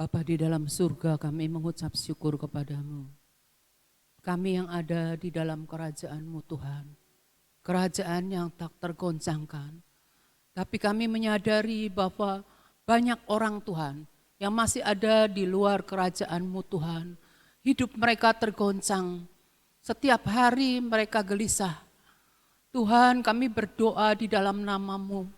Bapa di dalam surga, kami mengucap syukur kepadamu. Kami yang ada di dalam kerajaan-Mu Tuhan, kerajaan yang tak tergoncangkan. Tapi kami menyadari bahwa banyak orang Tuhan yang masih ada di luar kerajaan-Mu Tuhan. Hidup mereka tergoncang, setiap hari mereka gelisah. Tuhan, kami berdoa di dalam nama-Mu,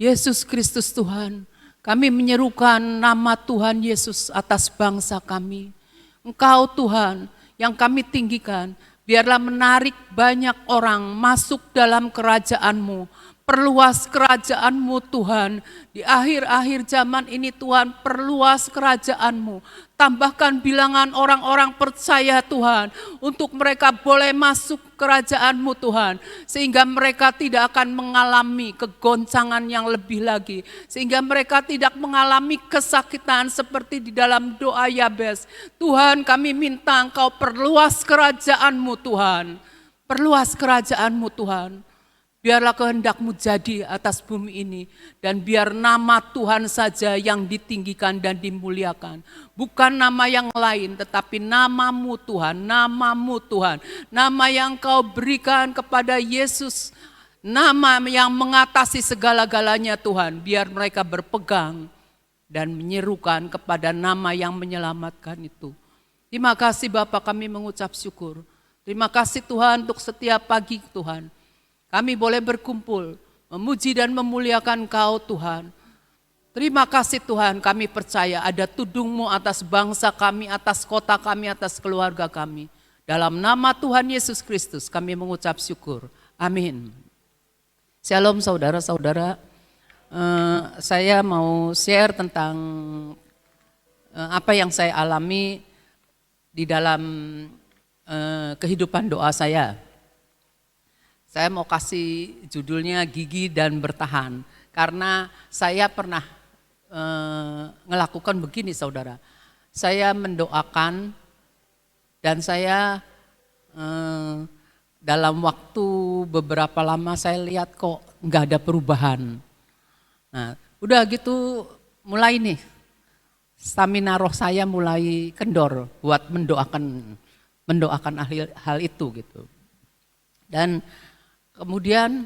Yesus Kristus Tuhan. Kami menyerukan nama Tuhan Yesus atas bangsa kami. Engkau Tuhan yang kami tinggikan, biarlah menarik banyak orang masuk dalam kerajaan-Mu. Perluas kerajaan-Mu Tuhan, di akhir-akhir zaman ini Tuhan, perluas kerajaan-Mu. Tambahkan bilangan orang-orang percaya Tuhan, untuk mereka boleh masuk kerajaan-Mu Tuhan. Sehingga mereka tidak akan mengalami kegoncangan yang lebih lagi. Sehingga mereka tidak mengalami kesakitan seperti di dalam doa Yabes. Tuhan, kami minta Engkau perluas kerajaan-Mu Tuhan. Perluas kerajaan-Mu Tuhan. Biarlah kehendak-Mu jadi atas bumi ini. Dan biar nama Tuhan saja yang ditinggikan dan dimuliakan. Bukan nama yang lain, tetapi nama-Mu Tuhan, nama-Mu Tuhan. Nama yang Kau berikan kepada Yesus. Nama yang mengatasi segala-galanya Tuhan. Biar mereka berpegang dan menyerukan kepada nama yang menyelamatkan itu. Terima kasih Bapa, kami mengucap syukur. Terima kasih Tuhan untuk setiap pagi Tuhan. Kami boleh berkumpul, memuji dan memuliakan Kau Tuhan. Terima kasih Tuhan, kami percaya ada tudung-Mu atas bangsa kami, atas kota kami, atas keluarga kami. Dalam nama Tuhan Yesus Kristus kami mengucap syukur. Amin. Shalom saudara-saudara, saya mau share tentang apa yang saya alami di dalam kehidupan doa saya. Saya mau kasih judulnya Gigi dan Bertahan, karena saya pernah ngelakukan begini saudara. Saya mendoakan dan saya dalam waktu beberapa lama saya lihat kok nggak ada perubahan. Nah, udah gitu mulai nih, stamina roh saya mulai kendor buat mendoakan hal itu gitu. Dan kemudian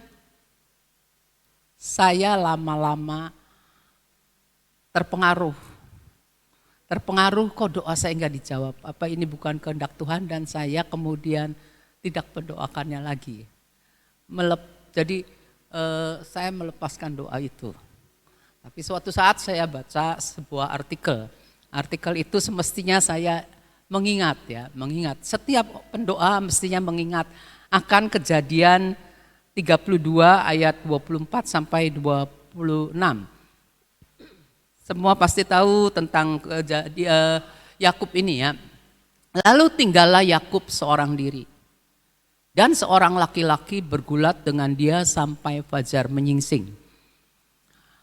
saya lama-lama terpengaruh kok doa saya enggak dijawab. Apa ini bukan kehendak Tuhan, dan saya kemudian tidak mendoakannya lagi. Jadi saya melepaskan doa itu. Tapi suatu saat saya baca sebuah artikel. Artikel itu semestinya saya mengingat. Setiap pendoa mestinya mengingat akan Kejadian 32 ayat 24 sampai 26. Semua pasti tahu tentang Yakub ini ya. Lalu tinggallah Yakub seorang diri. Dan seorang laki-laki bergulat dengan dia sampai fajar menyingsing.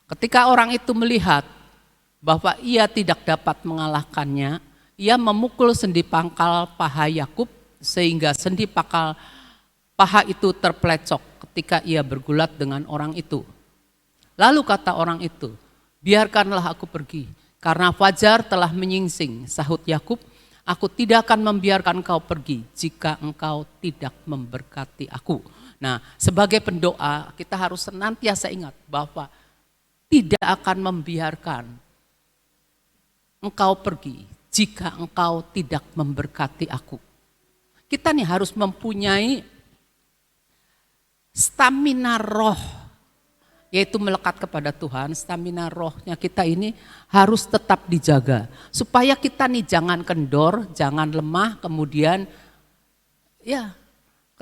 Ketika orang itu melihat bahwa ia tidak dapat mengalahkannya, ia memukul sendi pangkal paha Yakub sehingga sendi pangkal paha itu terpelecok ketika ia bergulat dengan orang itu. Lalu kata orang itu, biarkanlah aku pergi, karena fajar telah menyingsing. Sahut Yakub, aku tidak akan membiarkan engkau pergi jika engkau tidak memberkati aku. Nah, sebagai pendoa kita harus senantiasa ingat bahwa tidak akan membiarkan engkau pergi jika engkau tidak memberkati aku. Kita nih harus mempunyai stamina roh, yaitu melekat kepada Tuhan. Stamina rohnya kita ini harus tetap dijaga, supaya kita nih jangan kendor, jangan lemah, kemudian ya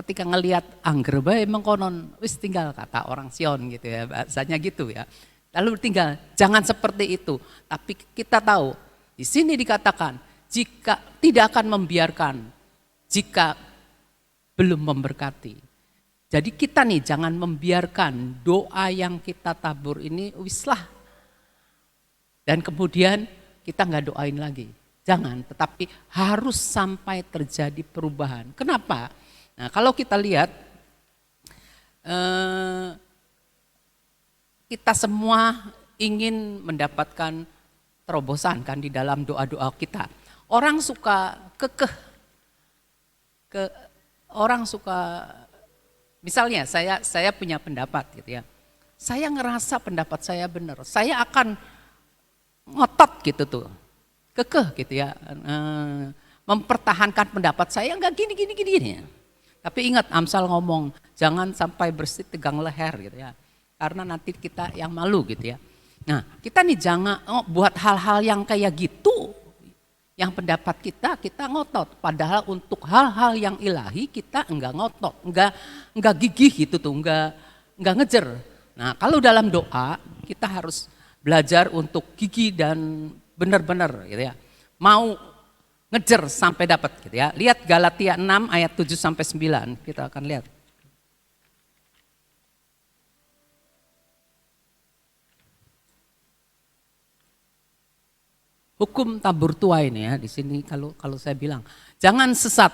ketika ngelihat angger bae mengkonon wis tinggal, kata orang Sion gitu ya, bahasanya gitu ya. Lalu tinggal, jangan seperti itu. Tapi kita tahu di sini dikatakan jika tidak akan membiarkan jika belum memberkati. Jadi kita nih jangan membiarkan doa yang kita tabur ini wislah. Dan kemudian kita nggak doain lagi. Jangan, tetapi harus sampai terjadi perubahan. Kenapa? Nah, kalau kita lihat kita semua ingin mendapatkan terobosan kan di dalam doa-doa kita. Orang suka orang suka, misalnya saya punya pendapat gitu ya. Saya ngerasa pendapat saya benar, saya akan ngotot gitu tuh. Kekeh gitu ya. Mempertahankan pendapat saya enggak gini. Tapi ingat Amsal ngomong, jangan sampai bersih tegang leher gitu ya. Karena nanti kita yang malu gitu ya. Nah, kita nih jangan buat hal-hal yang kayak gitu. Yang pendapat kita ngotot. Padahal untuk hal-hal yang ilahi kita enggak ngotot, enggak gigih gitu tuh, enggak ngejer. Nah, kalau dalam doa kita harus belajar untuk gigih dan benar-benar gitu ya. Mau ngejer sampai dapat gitu ya. Lihat Galatia 6 ayat 7 sampai 9, kita akan lihat. Hukum tabur tuai ini ya, di sini kalau saya bilang, jangan sesat.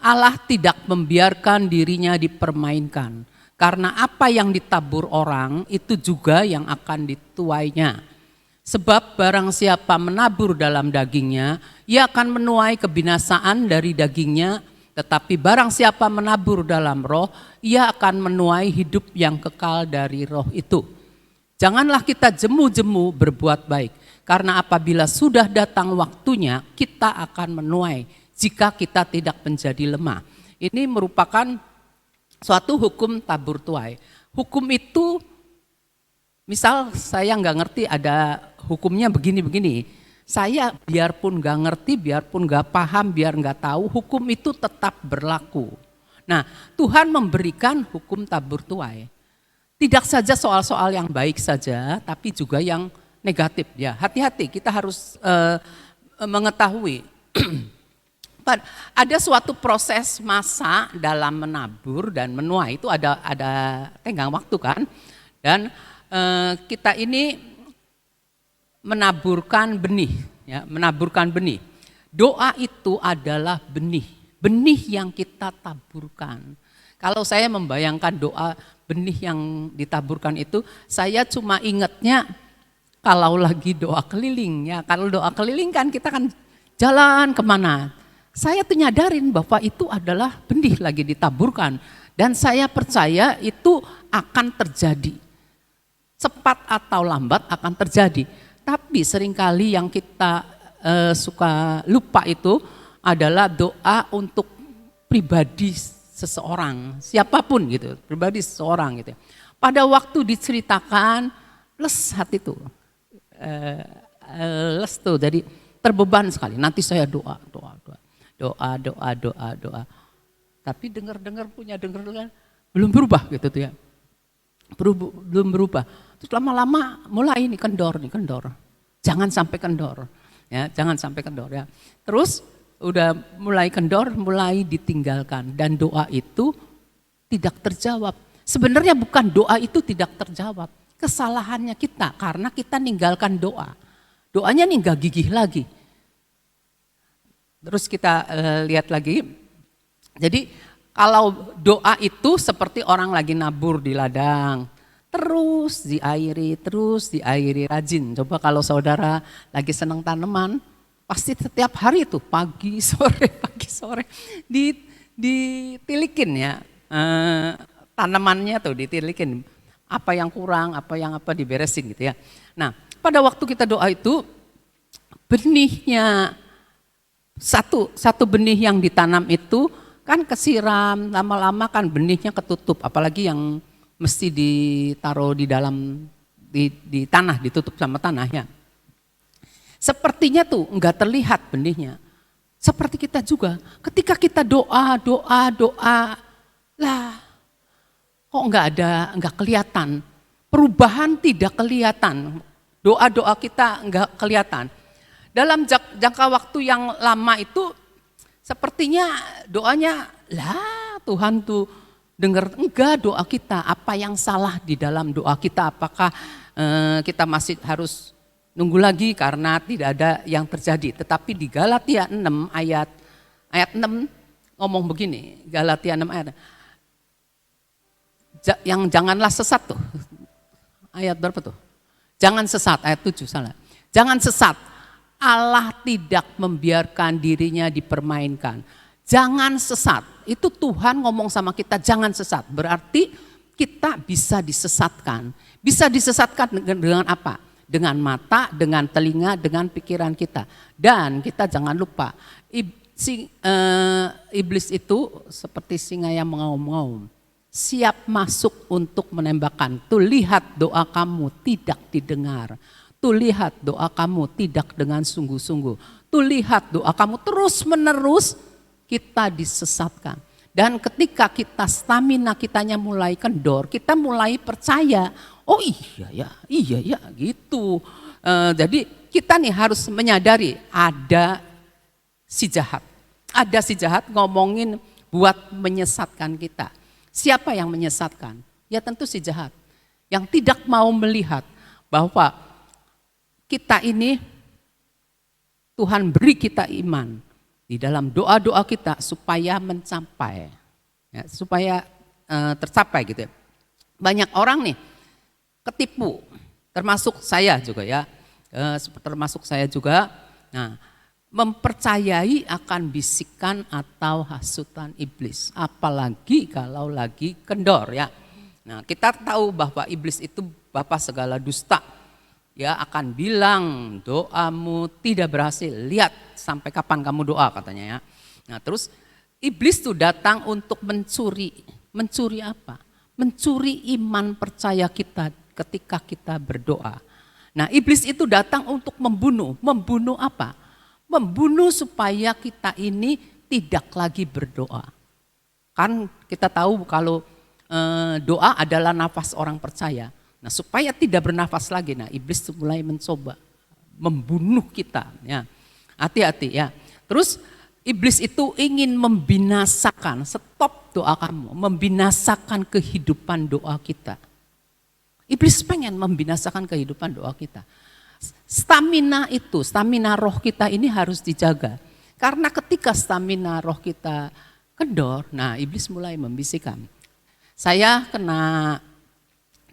Allah tidak membiarkan dirinya dipermainkan. Karena apa yang ditabur orang itu juga yang akan dituainya. Sebab barang siapa menabur dalam dagingnya, ia akan menuai kebinasaan dari dagingnya. Tetapi barang siapa menabur dalam roh, ia akan menuai hidup yang kekal dari roh itu. Janganlah kita jemu-jemu berbuat baik. Karena apabila sudah datang waktunya, kita akan menuai jika kita tidak menjadi lemah. Ini merupakan suatu hukum tabur tuai. Hukum itu, misal saya nggak ngerti ada hukumnya begini-begini. Saya biarpun nggak ngerti, biarpun nggak paham, biar nggak tahu, hukum itu tetap berlaku. Nah, Tuhan memberikan hukum tabur tuai. Tidak saja soal-soal yang baik saja, tapi juga yang negatif ya. Hati-hati, kita harus mengetahui ada suatu proses masa dalam menabur dan menuai, itu ada tenggang waktu kan. Dan kita ini menaburkan benih ya, menaburkan benih. Doa itu adalah benih yang kita taburkan. Kalau saya membayangkan doa benih yang ditaburkan itu, saya cuma ingatnya kalau lagi doa keliling ya, kalau doa keliling kan kita kan jalan kemana. Saya tuh nyadarin bahwa itu adalah benih lagi ditaburkan. Dan saya percaya itu akan terjadi. Cepat atau lambat akan terjadi. Tapi seringkali yang kita suka lupa itu adalah doa untuk pribadi seseorang. Siapapun gitu, pribadi seseorang gitu. Pada waktu diceritakan, les hati tuh. Les tuh, jadi terbeban sekali. Nanti saya doa. Tapi dengar belum berubah gitu tuh ya. Belum berubah. Terus lama-lama mulai ini kendor. Jangan sampai kendor. Ya, jangan sampai kendor ya. Terus udah mulai kendor, mulai ditinggalkan dan doa itu tidak terjawab. Sebenarnya bukan doa itu tidak terjawab. Kesalahannya kita karena kita ninggalkan doa. Doanya nih gak gigih lagi. Terus kita lihat lagi. Jadi kalau doa itu seperti orang lagi nabur di ladang. Terus diairi rajin. Coba kalau saudara lagi senang tanaman, pasti setiap hari itu pagi sore ditilikin ya. Tanamannya tuh ditilikin. Apa yang kurang, apa diberesin gitu ya. Nah, pada waktu kita doa itu benihnya satu benih yang ditanam itu kan kesiram, lama-lama kan benihnya ketutup, apalagi yang mesti ditaruh di dalam di tanah, ditutup sama tanah ya. Sepertinya tuh enggak terlihat benihnya. Seperti kita juga, ketika kita doa, lah kok enggak kelihatan, perubahan tidak kelihatan, doa-doa kita enggak kelihatan. Dalam jangka waktu yang lama itu sepertinya doanya, lah Tuhan tuh dengar enggak doa kita, apa yang salah di dalam doa kita, apakah kita masih harus nunggu lagi karena tidak ada yang terjadi. Tetapi di Galatia 6 ayat 6 ngomong begini, Galatia 6 ayat yang janganlah sesat tuh. Ayat berapa tuh? Jangan sesat, ayat 7 salah. Jangan sesat. Allah tidak membiarkan dirinya dipermainkan. Jangan sesat. Itu Tuhan ngomong sama kita, jangan sesat. Berarti kita bisa disesatkan. Bisa disesatkan dengan apa? Dengan mata, dengan telinga, dengan pikiran kita. Dan kita jangan lupa, iblis itu seperti singa yang mengaum-ngaum. Siap masuk untuk menembakkan. Tuh lihat doa kamu tidak didengar. Tuh lihat doa kamu tidak dengan sungguh-sungguh. Tuh lihat doa kamu terus menerus kita disesatkan. Dan ketika kita stamina kitanya mulai kendor, kita mulai percaya, oh iya ya gitu. Jadi kita nih harus menyadari ada si jahat. Ada si jahat ngomongin buat menyesatkan kita. Siapa yang menyesatkan? Ya tentu si jahat. Yang tidak mau melihat bahwa kita ini Tuhan beri kita iman di dalam doa-doa kita supaya mencapai, ya, supaya tercapai gitu ya. Banyak orang nih ketipu, termasuk saya juga ya, Nah, mempercayai akan bisikan atau hasutan iblis, apalagi kalau lagi kendor ya. Nah, kita tahu bahwa iblis itu bapa segala dusta. Ya akan bilang doamu tidak berhasil, lihat sampai kapan kamu doa katanya ya. Nah terus iblis tuh datang untuk mencuri apa? Mencuri iman percaya kita ketika kita berdoa. Nah iblis itu datang untuk membunuh apa? Membunuh supaya kita ini tidak lagi berdoa. Kan kita tahu kalau doa adalah nafas orang percaya. Nah supaya tidak bernafas lagi, nah iblis mulai mencoba membunuh kita ya. Hati-hati ya. Terus iblis itu ingin membinasakan, stop doa kamu, membinasakan kehidupan doa kita. Iblis pengen membinasakan kehidupan doa kita. Stamina roh kita ini harus dijaga. Karena ketika stamina roh kita kendor, nah iblis mulai membisikkan. Saya kena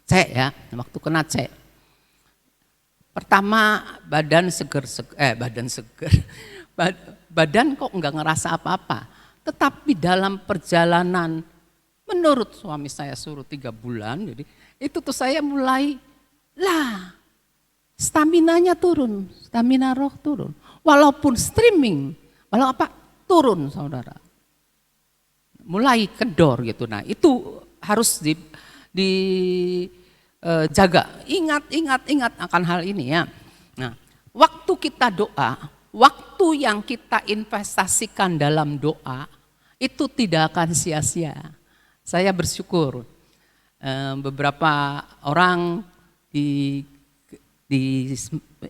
cek ya, waktu kena cek. Pertama badan seger. Badan kok enggak ngerasa apa-apa. Tetapi dalam perjalanan, menurut suami saya suruh 3 bulan, jadi itu tuh saya mulai, staminanya turun, stamina roh turun. Walaupun streaming, turun saudara. Mulai kendor gitu, nah itu harus dijaga. Ingat akan hal ini ya. Nah, waktu kita doa, waktu yang kita investasikan dalam doa itu tidak akan sia-sia. Saya bersyukur beberapa orang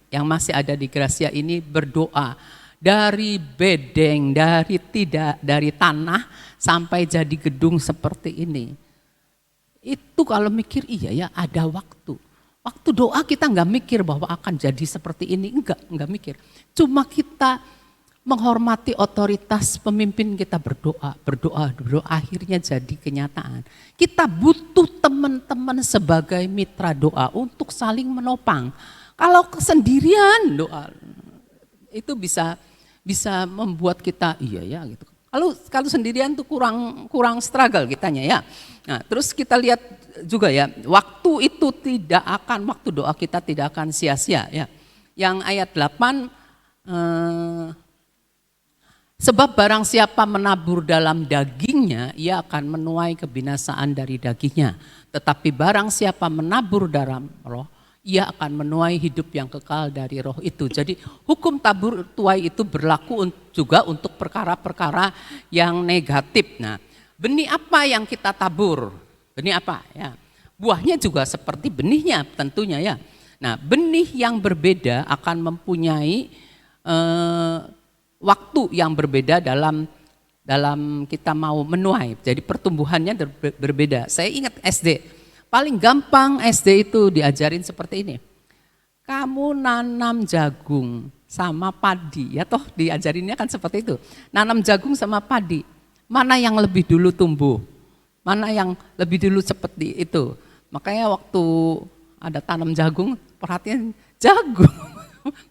yang masih ada di Gracia ini berdoa dari bedeng, dari tanah sampai jadi gedung seperti ini. Itu kalau mikir iya ya ada waktu. Waktu doa kita nggak mikir bahwa akan jadi seperti ini, enggak mikir. Cuma kita menghormati otoritas pemimpin kita berdoa akhirnya jadi kenyataan. Kita butuh teman-teman sebagai mitra doa untuk saling menopang. Kalau kesendirian doa itu bisa membuat kita iya ya gitu. Kalau sendirian tuh kurang struggle kitanya ya. Nah, terus kita lihat juga ya, waktu doa kita tidak akan sia-sia ya. Yang ayat 8 sebab barang siapa menabur dalam dagingnya, ia akan menuai kebinasaan dari dagingnya. Tetapi barang siapa menabur dalam roh, ia akan menuai hidup yang kekal dari roh itu. Jadi hukum tabur tuai itu berlaku juga untuk perkara-perkara yang negatif. Nah, benih apa yang kita tabur? Benih apa? Ya, buahnya juga seperti benihnya tentunya ya. Nah, benih yang berbeda akan mempunyai waktu yang berbeda dalam kita mau menuai. Jadi pertumbuhannya berbeda. Saya ingat SD. Paling gampang SD itu diajarin seperti ini. Kamu nanam jagung sama padi, ya toh diajarinnya kan seperti itu. Nanam jagung sama padi, mana yang lebih dulu tumbuh? Mana yang lebih dulu seperti itu? Makanya waktu ada tanam jagung, perhatian jagung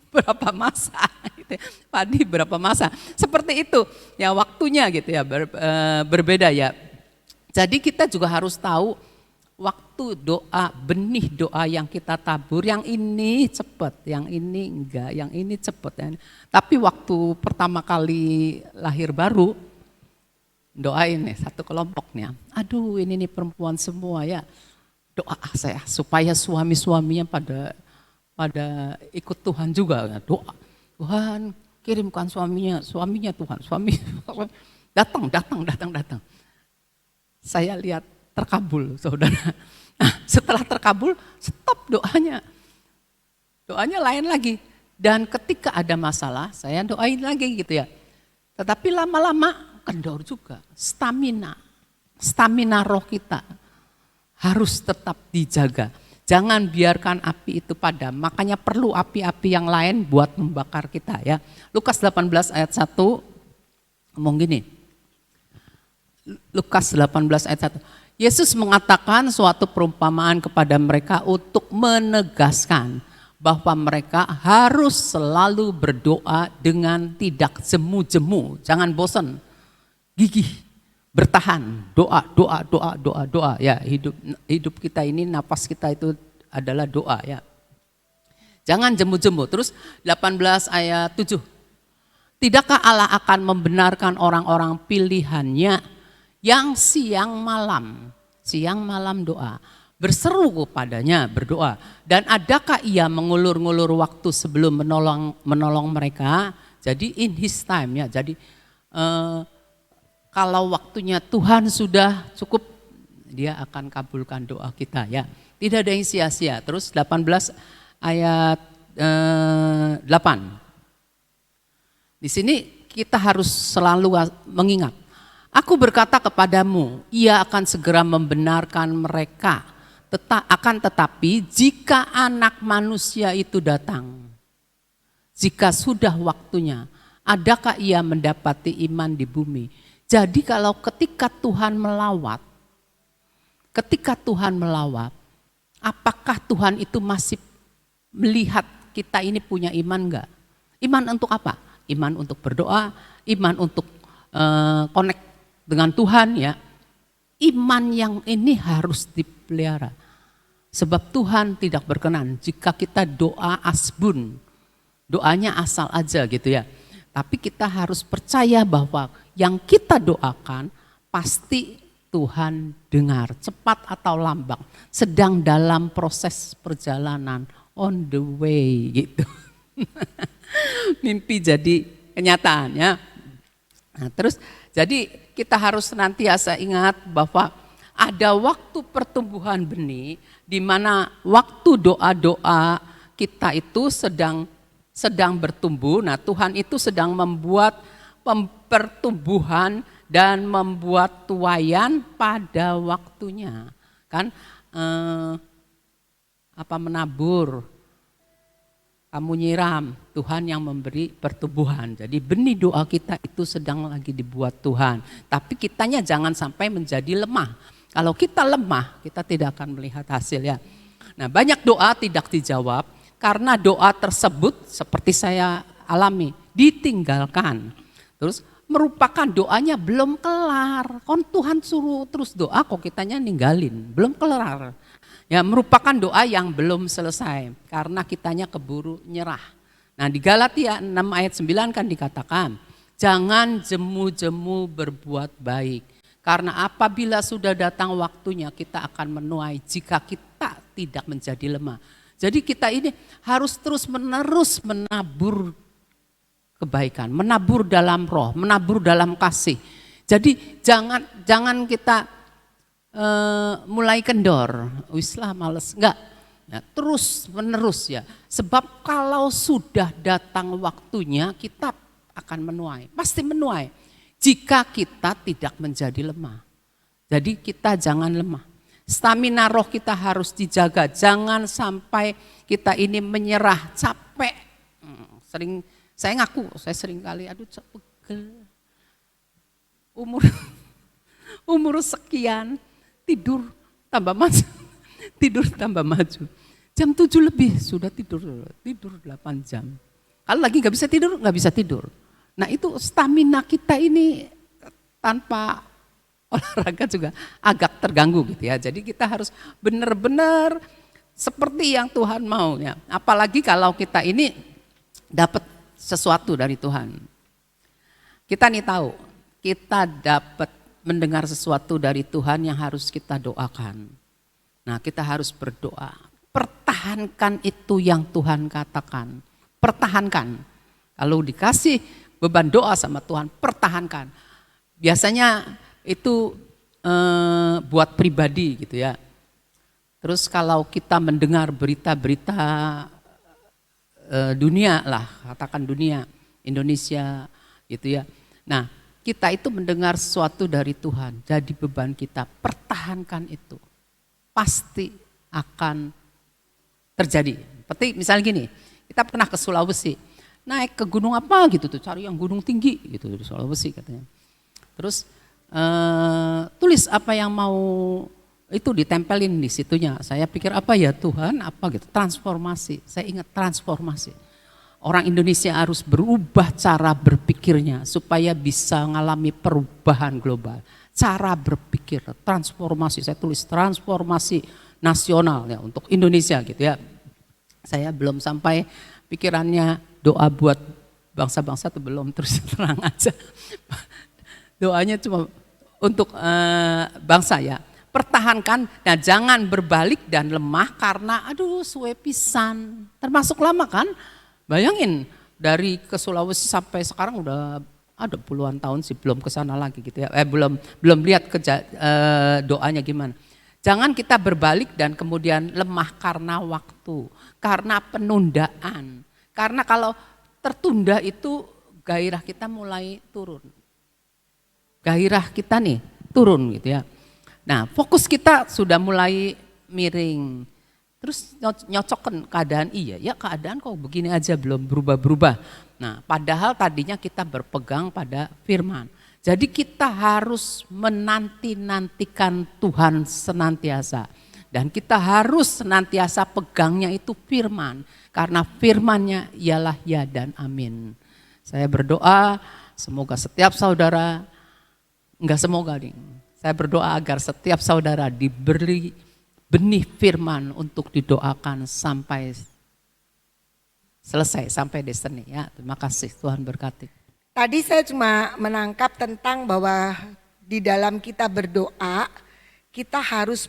berapa masa, gitu. Padi berapa masa, seperti itu ya waktunya gitu ya, berbeda ya. Jadi kita juga harus tahu waktu doa, benih doa yang kita tabur, yang ini cepat, yang ini enggak, yang ini cepat. Ya. Tapi waktu pertama kali lahir baru, doain nih satu kelompoknya, aduh ini nih perempuan semua ya, doa saya supaya suami-suaminya pada ikut Tuhan juga, doa Tuhan kirimkan suaminya Tuhan, suami datang. Saya lihat terkabul, saudara. Nah, setelah terkabul, stop doanya lain lagi. Dan ketika ada masalah, saya doain lagi gitu ya. Tetapi lama-lama kendor juga, stamina roh kita harus tetap dijaga. Jangan biarkan api itu padam, makanya perlu api-api yang lain buat membakar kita ya. Lukas 18 ayat 1 ngomong gini. Lukas 18 ayat 1. Yesus mengatakan suatu perumpamaan kepada mereka untuk menegaskan bahwa mereka harus selalu berdoa dengan tidak jemu-jemu. Jangan bosan, gigih, bertahan, doa. Ya, hidup kita ini, napas kita itu adalah doa ya. Jangan jemu-jemu. Terus 18 ayat 7. Tidakkah Allah akan membenarkan orang-orang pilihannya yang siang malam doa, berseru kepadanya berdoa, dan adakah ia mengulur-ngulur waktu sebelum menolong mereka? Jadi in his time ya. Jadi kalau waktunya Tuhan sudah cukup, dia akan kabulkan doa kita ya. Tidak ada yang sia-sia. Terus 18 ayat 8. Di sini kita harus selalu mengingat. Aku berkata kepadamu, ia akan segera membenarkan mereka. Akan tetapi jika anak manusia itu datang, jika sudah waktunya, adakah ia mendapati iman di bumi? Jadi kalau ketika Tuhan melawat, apakah Tuhan itu masih melihat kita ini punya iman enggak? Iman untuk apa? Iman untuk berdoa, iman untuk connect dengan Tuhan ya. Iman yang ini harus dipelihara. Sebab Tuhan tidak berkenan jika kita doa asbun, doanya asal aja gitu ya. Tapi kita harus percaya bahwa yang kita doakan pasti Tuhan dengar, cepat atau lambat, sedang dalam proses perjalanan, on the way gitu. Mimpi jadi kenyataan ya. Nah, terus jadi kita harus senantiasa ingat bahwa ada waktu pertumbuhan benih, di mana waktu doa-doa kita itu sedang bertumbuh. Nah, Tuhan itu sedang membuat pertumbuhan dan membuat tuaian pada waktunya. Kan menabur, kamu nyiram, Tuhan yang memberi pertumbuhan. Jadi benih doa kita itu sedang lagi dibuat Tuhan. Tapi kitanya jangan sampai menjadi lemah. Kalau kita lemah, kita tidak akan melihat hasil ya. Nah, banyak doa tidak dijawab karena doa tersebut seperti saya alami, ditinggalkan. Terus merupakan doanya belum kelar. Kon Tuhan suruh terus doa kok kitanya ninggalin, belum kelar. Ya, merupakan doa yang belum selesai karena kitanya keburu nyerah. Nah, di Galatia 6 ayat 9 kan dikatakan, jangan jemu-jemu berbuat baik. Karena apabila sudah datang waktunya kita akan menuai jika kita tidak menjadi lemah. Jadi kita ini harus terus-menerus menabur kebaikan, menabur dalam roh, menabur dalam kasih. Jadi jangan kita mulai kendor, wislah males, enggak, ya, terus menerus ya. Sebab kalau sudah datang waktunya kita akan menuai, pasti menuai. Jika kita tidak menjadi lemah, jadi kita jangan lemah. Stamina roh kita harus dijaga, jangan sampai kita ini menyerah, capek. Saya sering kali, aduh pegel. Umur sekian. Tidur tambah maju. Jam 7 lebih sudah tidur 8 jam. Kalau lagi nggak bisa tidur. Nah itu stamina kita ini tanpa olahraga juga agak terganggu gitu ya. Jadi kita harus benar-benar seperti yang Tuhan mau ya. Apalagi kalau kita ini dapat sesuatu dari Tuhan. Kita nih tahu, kita dapat mendengar sesuatu dari Tuhan yang harus kita doakan. Nah kita harus berdoa. Pertahankan itu yang Tuhan katakan. Pertahankan. Kalau dikasih beban doa sama Tuhan, pertahankan. Biasanya itu buat pribadi gitu ya. Terus kalau kita mendengar berita-berita dunia lah, katakan dunia, Indonesia gitu ya. Nah kita itu mendengar sesuatu dari Tuhan, jadi beban kita, pertahankan itu. Pasti akan terjadi. Seperti misalnya gini, kita pernah ke Sulawesi, naik ke gunung apa gitu tuh, cari yang gunung tinggi gitu di Sulawesi katanya. Terus tulis apa yang mau itu ditempelin di situnya. Saya pikir apa ya Tuhan, apa gitu, transformasi. Saya ingat transformasi. Orang Indonesia harus berubah cara berpikirnya supaya bisa mengalami perubahan global. Cara berpikir, transformasi. Saya tulis transformasi nasional ya untuk Indonesia gitu ya. Saya belum sampai pikirannya doa buat bangsa-bangsa itu belum, terus terang aja. Doanya cuma untuk bangsa ya. Pertahankan dan jangan berbalik dan lemah karena suwe pisan. Termasuk lama kan? Bayangin dari ke Sulawesi sampai sekarang udah ada puluhan tahun sih belum ke sana lagi gitu ya. Belum lihat doanya gimana. Jangan kita berbalik dan kemudian lemah karena waktu, karena penundaan. Karena kalau tertunda itu gairah kita mulai turun. Gairah kita nih turun gitu ya. Nah fokus kita sudah mulai miring. Terus nyocokkan keadaan, iya ya keadaan kok begini aja belum berubah-berubah. Nah padahal tadinya kita berpegang pada firman. Jadi kita harus menanti-nantikan Tuhan senantiasa. Dan kita harus senantiasa pegangnya itu firman. Karena firmannya ialah ya dan amin. Saya berdoa semoga setiap saudara, enggak semoga nih. Saya berdoa agar setiap saudara diberi benih firman untuk didoakan sampai selesai, sampai destiny ya. Terima kasih, Tuhan berkati. Tadi saya cuma menangkap tentang bahwa di dalam kita berdoa, kita harus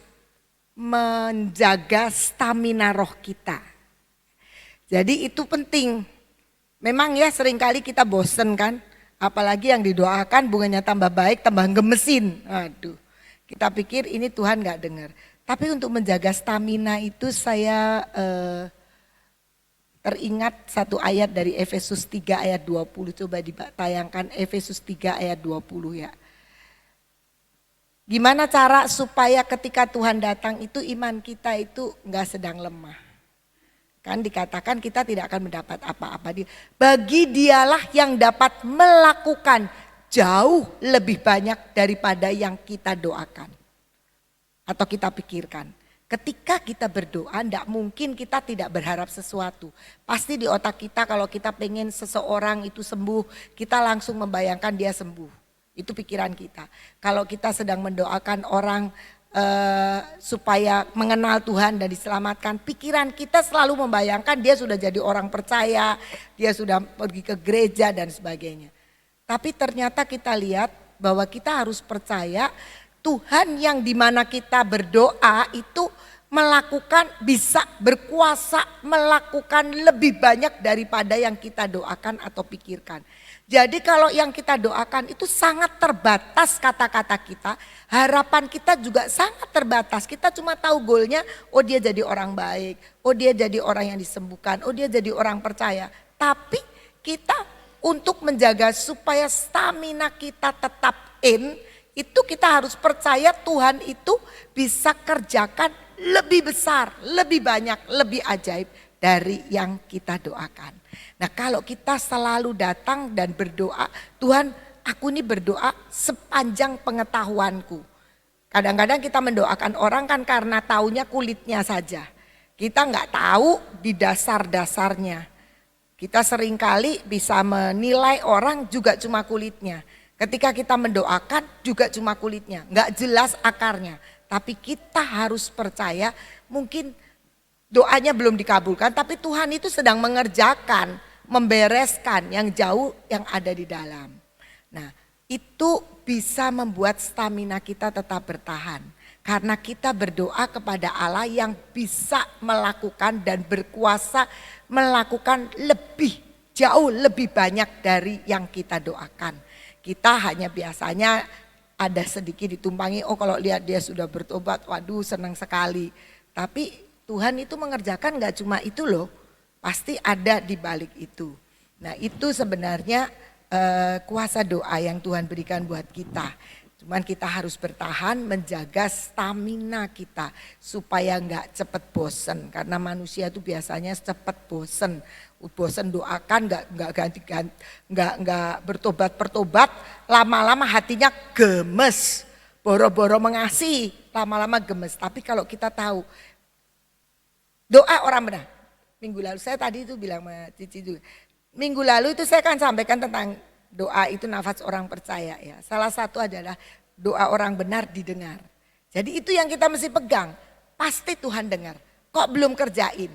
menjaga stamina roh kita. Jadi itu penting. Memang ya seringkali kita bosen kan, apalagi yang didoakan bunganya tambah baik, tambah gemesin. Aduh, kita pikir ini Tuhan gak dengar. Tapi untuk menjaga stamina itu saya teringat satu ayat dari Efesus 3 ayat 20. Coba ditayangkan Efesus 3 ayat 20 ya. Gimana cara supaya ketika Tuhan datang itu iman kita itu gak sedang lemah. Kan dikatakan kita tidak akan mendapat apa-apa. Bagi dialah yang dapat melakukan jauh lebih banyak daripada yang kita doakan. Atau kita pikirkan. Ketika kita berdoa tidak mungkin kita tidak berharap sesuatu. Pasti di otak kita kalau kita pengen seseorang itu sembuh, kita langsung membayangkan dia sembuh. Itu pikiran kita. Kalau kita sedang mendoakan orang supaya mengenal Tuhan dan diselamatkan, pikiran kita selalu membayangkan dia sudah jadi orang percaya, dia sudah pergi ke gereja dan sebagainya. Tapi ternyata kita lihat bahwa kita harus percaya Tuhan yang dimana kita berdoa itu melakukan, bisa berkuasa melakukan lebih banyak daripada yang kita doakan atau pikirkan. Jadi kalau yang kita doakan itu sangat terbatas kata-kata kita, harapan kita juga sangat terbatas. Kita cuma tahu goalnya, oh dia jadi orang baik, oh dia jadi orang yang disembuhkan, oh dia jadi orang percaya. Tapi kita untuk menjaga supaya stamina kita tetap itu kita harus percaya Tuhan itu bisa kerjakan lebih besar, lebih banyak, lebih ajaib dari yang kita doakan. Nah kalau kita selalu datang dan berdoa, Tuhan aku ini berdoa sepanjang pengetahuanku. Kadang-kadang kita mendoakan orang kan karena taunya kulitnya saja. Kita nggak tahu di dasar-dasarnya. Kita seringkali bisa menilai orang juga cuma kulitnya. Ketika kita mendoakan juga cuma kulitnya, nggak jelas akarnya. Tapi kita harus percaya mungkin doanya belum dikabulkan, tapi Tuhan itu sedang mengerjakan, membereskan yang jauh yang ada di dalam. Nah, itu bisa membuat stamina kita tetap bertahan. Karena kita berdoa kepada Allah yang bisa melakukan dan berkuasa melakukan jauh lebih banyak dari yang kita doakan. Kita hanya biasanya ada sedikit ditumpangi, oh kalau lihat dia sudah bertobat, waduh senang sekali. Tapi Tuhan itu mengerjakan gak cuma itu loh, pasti ada di balik itu. Nah itu sebenarnya kuasa doa yang Tuhan berikan buat kita. Cuman kita harus bertahan menjaga stamina kita supaya nggak cepet bosen. Karena manusia itu biasanya cepet bosen. Bosen doakan nggak bertobat, lama-lama hatinya gemes. Boro-boro mengasihi, lama-lama gemes. Tapi kalau kita tahu doa orang benar. Minggu lalu saya tadi itu bilang sama Cici juga. Minggu lalu itu saya kan sampaikan tentang doa itu nafas orang percaya ya. Salah satu adalah doa orang benar didengar. Jadi itu yang kita mesti pegang. Pasti Tuhan dengar. Kok belum kerjain?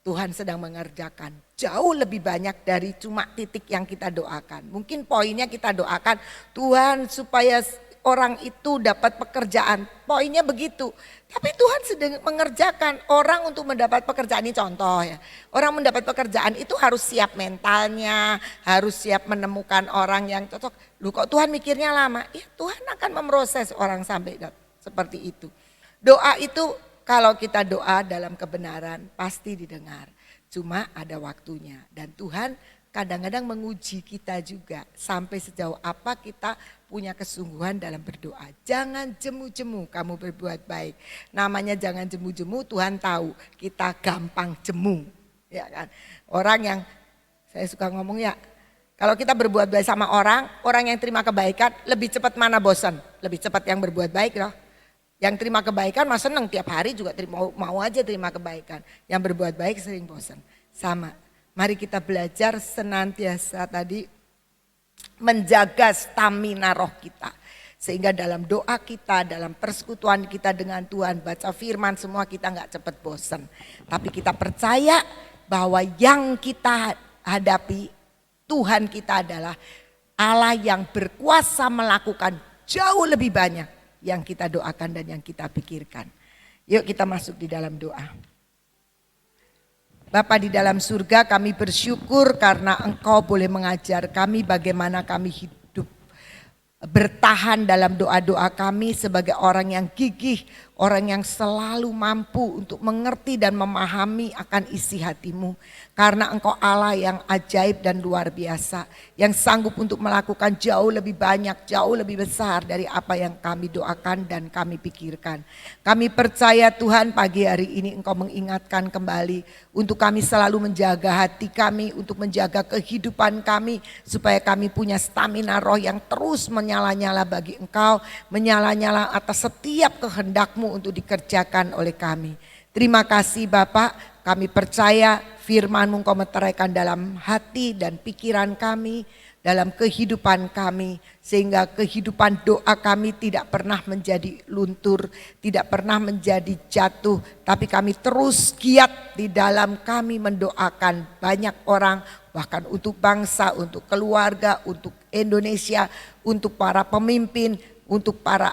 Tuhan sedang mengerjakan jauh lebih banyak dari cuma titik yang kita doakan. Mungkin poinnya kita doakan Tuhan supaya orang itu dapat pekerjaan. Poinnya begitu. Tapi Tuhan sedang mengerjakan orang untuk mendapat pekerjaan. Ini contoh ya. Orang mendapat pekerjaan itu harus siap mentalnya, harus siap menemukan orang yang cocok. Loh kok Tuhan mikirnya lama? Ya Tuhan akan memproses orang sampai seperti itu. Doa itu kalau kita doa dalam kebenaran pasti didengar. Cuma ada waktunya dan Tuhan kadang-kadang menguji kita juga sampai sejauh apa kita punya kesungguhan dalam berdoa. Jangan jemu-jemu kamu berbuat baik. Namanya jangan jemu-jemu, Tuhan tahu kita gampang jemu. Ya kan? Orang yang saya suka ngomong ya, kalau kita berbuat baik sama orang yang terima kebaikan lebih cepat mana bosan? Lebih cepat yang berbuat baik loh. Yang terima kebaikan mah seneng tiap hari juga mau aja terima kebaikan. Yang berbuat baik sering bosan. Sama. Mari kita belajar senantiasa tadi menjaga stamina roh kita. Sehingga dalam doa kita, dalam persekutuan kita dengan Tuhan, baca firman semua kita gak cepat bosan. Tapi kita percaya bahwa yang kita hadapi Tuhan kita adalah Allah yang berkuasa melakukan jauh lebih banyak yang kita doakan dan yang kita pikirkan. Yuk kita masuk di dalam doa. Bapa di dalam surga, kami bersyukur karena Engkau boleh mengajar kami bagaimana kami hidup bertahan dalam doa-doa kami sebagai orang yang gigih, orang yang selalu mampu untuk mengerti dan memahami akan isi hatimu. Karena Engkau Allah yang ajaib dan luar biasa, yang sanggup untuk melakukan jauh lebih banyak, jauh lebih besar dari apa yang kami doakan dan kami pikirkan. Kami percaya Tuhan pagi hari ini Engkau mengingatkan kembali untuk kami selalu menjaga hati kami, untuk menjaga kehidupan kami supaya kami punya stamina roh yang terus menyala-nyala bagi Engkau, menyala-nyala atas setiap kehendak-Mu untuk dikerjakan oleh kami. Terima kasih Bapak, kami percaya firman-Mu Engkau meteraikan dalam hati dan pikiran kami, dalam kehidupan kami. Sehingga kehidupan doa kami tidak pernah menjadi luntur, tidak pernah menjadi jatuh. Tapi kami terus giat di dalam kami mendoakan banyak orang, bahkan untuk bangsa, untuk keluarga, untuk Indonesia, untuk para pemimpin, untuk para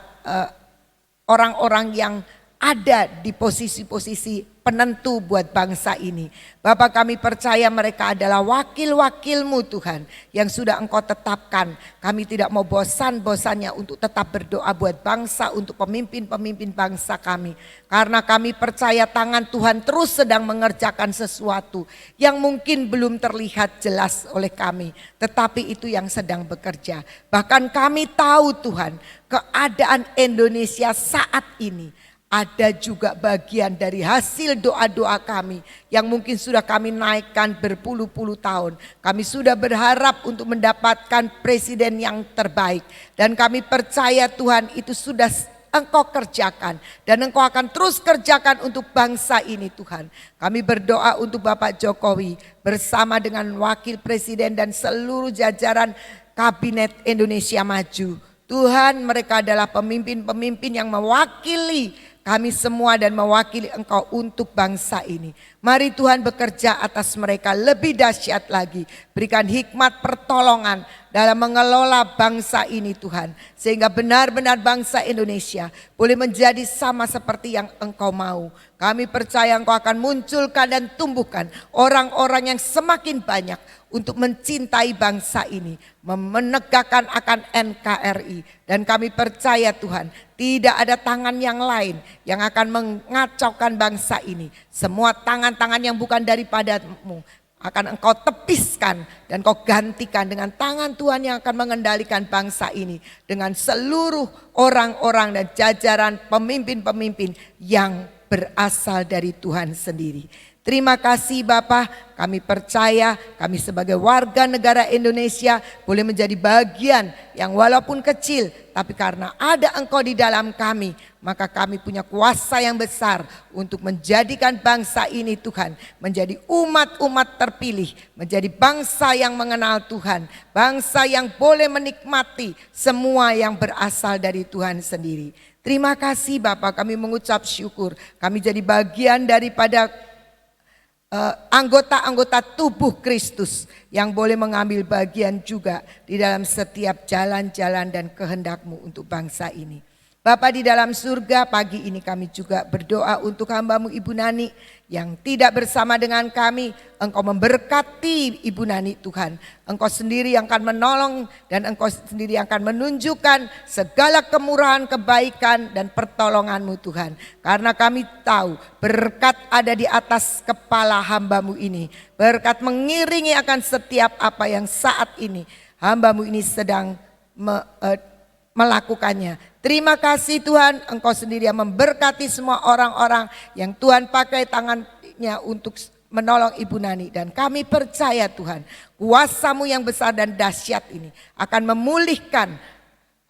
orang-orang yang ada di posisi-posisi penentu buat bangsa ini. Bapak kami percaya mereka adalah wakil-wakil-Mu Tuhan yang sudah Engkau tetapkan. Kami tidak mau bosan-bosannya untuk tetap berdoa buat bangsa, untuk pemimpin-pemimpin bangsa kami. Karena kami percaya tangan Tuhan terus sedang mengerjakan sesuatu yang mungkin belum terlihat jelas oleh kami. Tetapi itu yang sedang bekerja. Bahkan kami tahu Tuhan keadaan Indonesia saat ini ada juga bagian dari hasil doa-doa kami yang mungkin sudah kami naikkan berpuluh-puluh tahun. Kami sudah berharap untuk mendapatkan presiden yang terbaik. Dan kami percaya Tuhan itu sudah Engkau kerjakan dan Engkau akan terus kerjakan untuk bangsa ini Tuhan. Kami berdoa untuk Bapak Jokowi bersama dengan Wakil Presiden dan seluruh jajaran Kabinet Indonesia Maju. Tuhan, mereka adalah pemimpin-pemimpin yang mewakili kami semua dan mewakili Engkau untuk bangsa ini. Mari Tuhan bekerja atas mereka lebih dahsyat lagi. Berikan hikmat pertolongan dalam mengelola bangsa ini Tuhan. Sehingga benar-benar bangsa Indonesia boleh menjadi sama seperti yang Engkau mau. Kami percaya Engkau akan munculkan dan tumbuhkan orang-orang yang semakin banyak untuk mencintai bangsa ini, menegakkan akan NKRI. Dan kami percaya Tuhan, tidak ada tangan yang lain yang akan mengacaukan bangsa ini. Semua tangan-tangan yang bukan daripadamu akan Engkau tepiskan dan Engkau gantikan dengan tangan Tuhan yang akan mengendalikan bangsa ini. Dengan seluruh orang-orang dan jajaran pemimpin-pemimpin yang berasal dari Tuhan sendiri. Terima kasih Bapak, kami percaya kami sebagai warga negara Indonesia boleh menjadi bagian yang walaupun kecil, tapi karena ada Engkau di dalam kami, maka kami punya kuasa yang besar untuk menjadikan bangsa ini Tuhan menjadi umat-umat terpilih, menjadi bangsa yang mengenal Tuhan, bangsa yang boleh menikmati semua yang berasal dari Tuhan sendiri. Terima kasih Bapak, kami mengucap syukur, kami jadi bagian daripada anggota-anggota tubuh Kristus yang boleh mengambil bagian juga di dalam setiap jalan-jalan dan kehendak-Mu untuk bangsa ini. Bapa di dalam surga, pagi ini kami juga berdoa untuk hamba-Mu Ibu Nani yang tidak bersama dengan kami. Engkau memberkati Ibu Nani Tuhan. Engkau sendiri yang akan menolong dan Engkau sendiri yang akan menunjukkan segala kemurahan, kebaikan dan pertolongan-Mu Tuhan. Karena kami tahu berkat ada di atas kepala hamba-Mu ini. Berkat mengiringi akan setiap apa yang saat ini hamba-Mu ini sedang melakukannya. Terima kasih Tuhan, Engkau sendiri yang memberkati semua orang-orang yang Tuhan pakai tangannya untuk menolong Ibu Nani. Dan kami percaya Tuhan, kuasa-Mu yang besar dan dahsyat ini akan memulihkan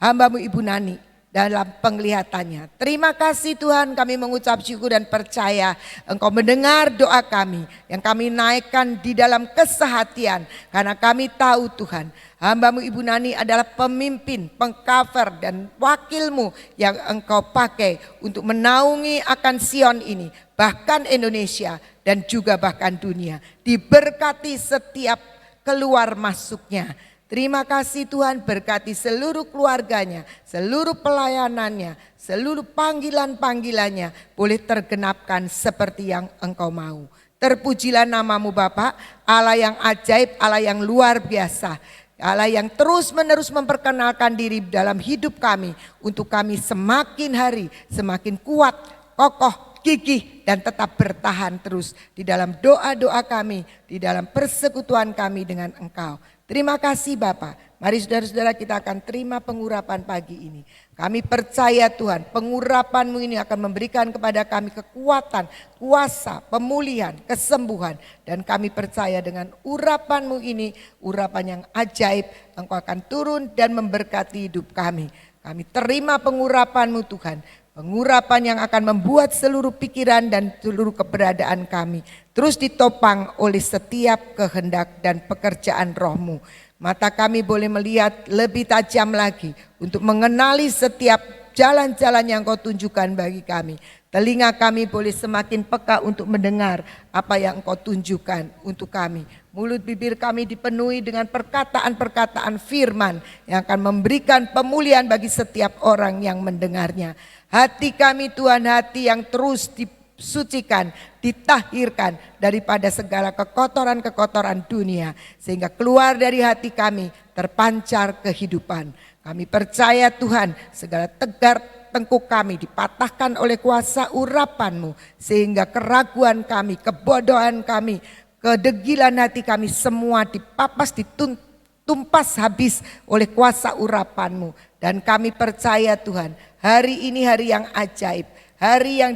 hamba-Mu Ibu Nani dalam penglihatannya. Terima kasih Tuhan, kami mengucap syukur dan percaya Engkau mendengar doa kami yang kami naikkan di dalam kesehatian. Karena kami tahu Tuhan, hamba-Mu Ibu Nani adalah pemimpin, pengcover dan wakil-Mu yang Engkau pakai untuk menaungi akan Sion ini, bahkan Indonesia dan juga bahkan dunia. Diberkati setiap keluar masuknya. Terima kasih Tuhan, berkati seluruh keluarganya, seluruh pelayanannya, seluruh panggilan-panggilannya boleh tergenapkan seperti yang Engkau mau. Terpujilah nama-Mu Bapa, Allah yang ajaib, Allah yang luar biasa. Allah yang terus-menerus memperkenalkan diri dalam hidup kami untuk kami semakin hari semakin kuat, kokoh, gigih dan tetap bertahan terus di dalam doa-doa kami, di dalam persekutuan kami dengan Engkau. Terima kasih Bapa. Mari saudara-saudara kita akan terima pengurapan pagi ini. Kami percaya Tuhan, pengurapan-Mu ini akan memberikan kepada kami kekuatan, kuasa, pemulihan, kesembuhan. Dan kami percaya dengan urapan-Mu ini, urapan yang ajaib, Engkau akan turun dan memberkati hidup kami. Kami terima pengurapan-Mu Tuhan. Pengurapan yang akan membuat seluruh pikiran dan seluruh keberadaan kami terus ditopang oleh setiap kehendak dan pekerjaan Roh-Mu. Mata kami boleh melihat lebih tajam lagi untuk mengenali setiap jalan-jalan yang Kau tunjukkan bagi kami. Telinga kami boleh semakin peka untuk mendengar apa yang Engkau tunjukkan untuk kami. Mulut bibir kami dipenuhi dengan perkataan-perkataan firman yang akan memberikan pemulihan bagi setiap orang yang mendengarnya. Hati kami Tuhan, hati yang terus disucikan, ditahirkan daripada segala kekotoran-kekotoran dunia. Sehingga keluar dari hati kami terpancar kehidupan. Kami percaya Tuhan, segala tegar tengkuk kami dipatahkan oleh kuasa urapan-Mu. Sehingga keraguan kami, kebodohan kami, kedegilan hati kami semua dipapas, ditumpas habis oleh kuasa urapan-Mu. Dan kami percaya Tuhan, hari ini hari yang ajaib, hari yang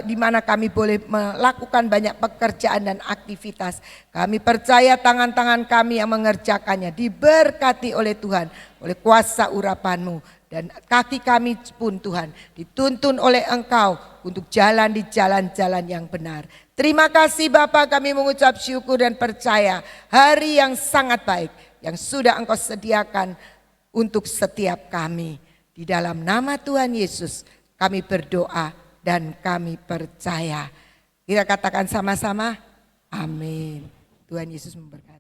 di mana kami boleh melakukan banyak pekerjaan dan aktivitas. Kami percaya tangan-tangan kami yang mengerjakannya diberkati oleh Tuhan, oleh kuasa urapan-Mu. Dan kaki kami pun Tuhan dituntun oleh Engkau untuk jalan di jalan-jalan yang benar. Terima kasih Bapa, kami mengucap syukur dan percaya hari yang sangat baik yang sudah Engkau sediakan untuk setiap kami. Di dalam nama Tuhan Yesus kami berdoa dan kami percaya. Kita katakan sama-sama, amin. Tuhan Yesus memberkati.